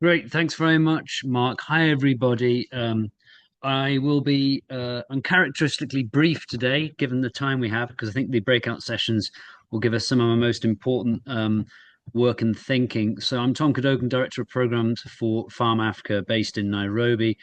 Great, thanks very much, Mark. Hi, everybody. I will be uncharacteristically brief today, given the time we have, because I think the breakout sessions will give us some of our most important work and thinking. So I'm Tom Cadogan, Director of Programs for Farm Africa, based in Nairobi,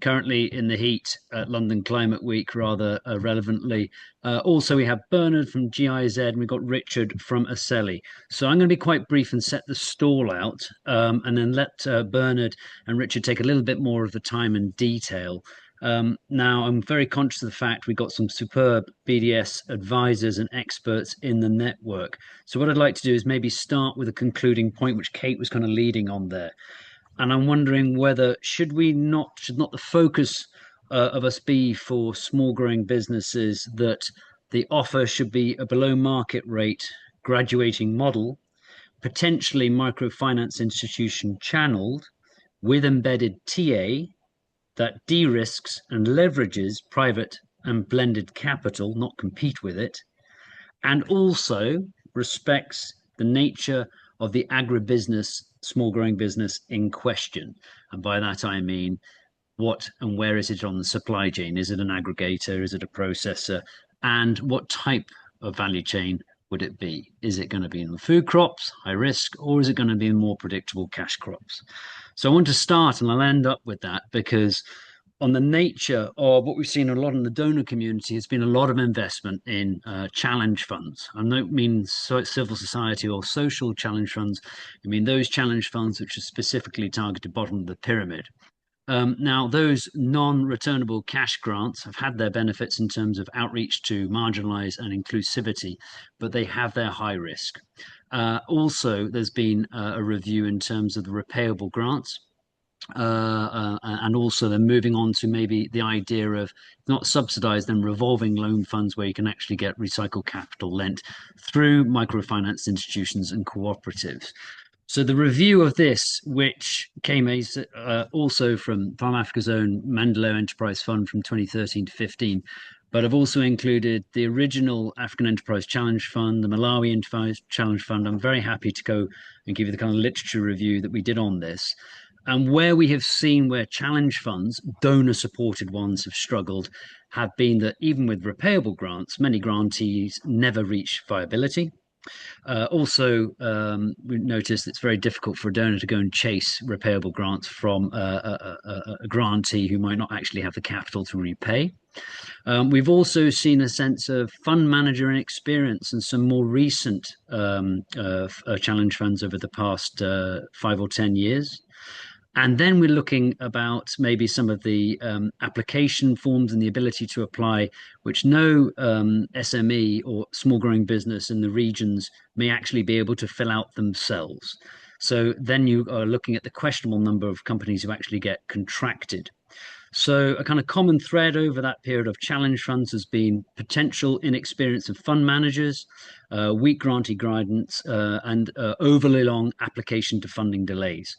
currently in the heat at London Climate Week, rather relevantly. Also, we have Bernard from GIZ, and we've got Richard from Aselli. So I'm going to be quite brief and set the stall out, and then let Bernard and Richard take a little bit more of the time and detail. Now, I'm very conscious of the fact we've got some superb BDS advisors and experts in the network. So what I'd like to do is maybe start with a concluding point, which Kate was kind of leading on there. And I'm wondering whether should not the focus of us be for small growing businesses that the offer should be a below market rate graduating model, potentially microfinance institution channeled with embedded TA that de-risks and leverages private and blended capital, not compete with it, and also respects the nature of the agribusiness, small growing business in question. And by that I mean, what and where is it on the supply chain? Is it an aggregator? Is it a processor? And what type of value chain would it be? Is it going to be in the food crops, high risk, or is it going to be in more predictable cash crops? So I want to start, and I'll end up with that because on the nature of what we've seen a lot in the donor community has been a lot of investment in challenge funds. I don't mean civil society or social challenge funds. I mean those challenge funds which are specifically targeted bottom of the pyramid. Now, those non-returnable cash grants have had their benefits in terms of outreach to marginalized and inclusivity, but they have their high risk. Also, there's been a review in terms of the repayable grants, and also then moving on to maybe the idea of not subsidized then revolving loan funds where you can actually get recycled capital lent through microfinance institutions and cooperatives. So the review of this, which came also from Farm Africa's own Mandalore Enterprise Fund from 2013 to 15, but I've also included the original African Enterprise Challenge Fund, the Malawi Enterprise Challenge Fund. I'm very happy to go and give you the kind of literature review that we did on this. And where we have seen where challenge funds, donor supported ones, have struggled, have been that even with repayable grants, many grantees never reach viability. Also, we noticed it's very difficult for a donor to go and chase repayable grants from a grantee who might not actually have the capital to repay. We've also seen a sense of fund manager inexperience and some more recent challenge funds over the past 5 or 10 years. And then we're looking about maybe some of the application forms and the ability to apply, which no SME or small growing business in the regions may actually be able to fill out themselves. So then you are looking at the questionable number of companies who actually get contracted. So a kind of common thread over that period of challenge funds has been potential inexperience of fund managers, weak grantee guidance, and overly long application to funding delays.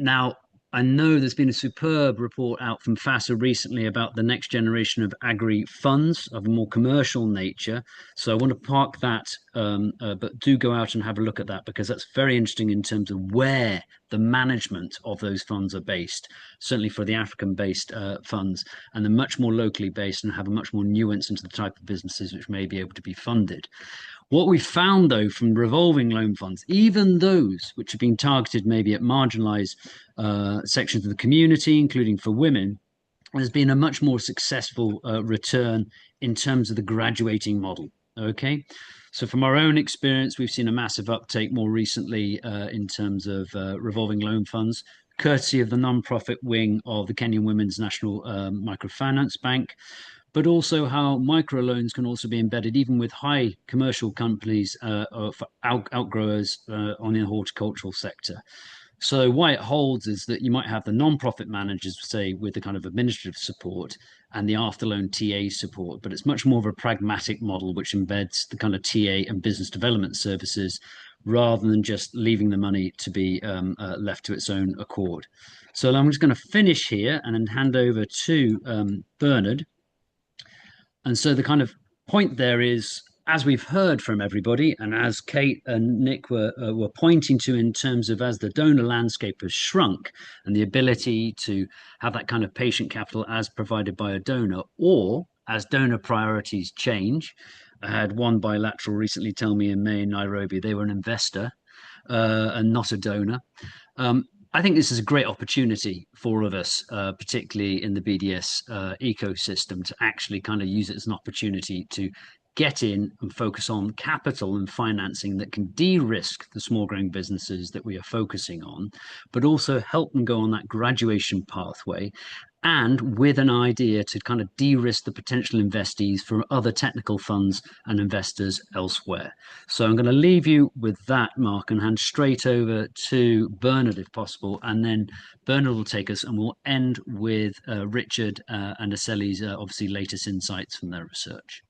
Now, I know there's been a superb report out from FASA recently about the next generation of agri funds of a more commercial nature. So I want to park that, but do go out and have a look at that because that's very interesting in terms of where the management of those funds are based, certainly for the African based funds, and they're much more locally based and have a much more nuance into the type of businesses which may be able to be funded. What we found, though, from revolving loan funds, even those which have been targeted maybe at marginalized sections of the community, including for women, has been a much more successful return in terms of the graduating model. Okay. So, from our own experience, we've seen a massive uptake more recently in terms of revolving loan funds, courtesy of the non-profit wing of the Kenyan Women's National Microfinance Bank, but also how microloans can also be embedded even with high commercial companies for outgrowers on the horticultural sector. So why it holds is that you might have the non-profit managers, say, with the kind of administrative support and the afterloan TA support, but it's much more of a pragmatic model which embeds the kind of TA and business development services rather than just leaving the money to be left to its own accord. So I'm just going to finish here and then hand over to Bernard. And so the kind of point there is as we've heard from everybody, and as Kate and Nick were pointing to in terms of as the donor landscape has shrunk and the ability to have that kind of patient capital as provided by a donor, or as donor priorities change. I had one bilateral recently tell me in May in Nairobi they were an investor and not a donor. Um, I think this is a great opportunity for all of us, particularly in the BDS ecosystem, to actually kind of use it as an opportunity to get in and focus on capital and financing that can de-risk the small growing businesses that we are focusing on, but also help them go on that graduation pathway, and with an idea to kind of de-risk the potential investees from other technical funds and investors elsewhere. So I'm going to leave you with that, Mark, and hand straight over to Bernard if possible, and then Bernard will take us and we'll end with Richard and Aceli's obviously latest insights from their research.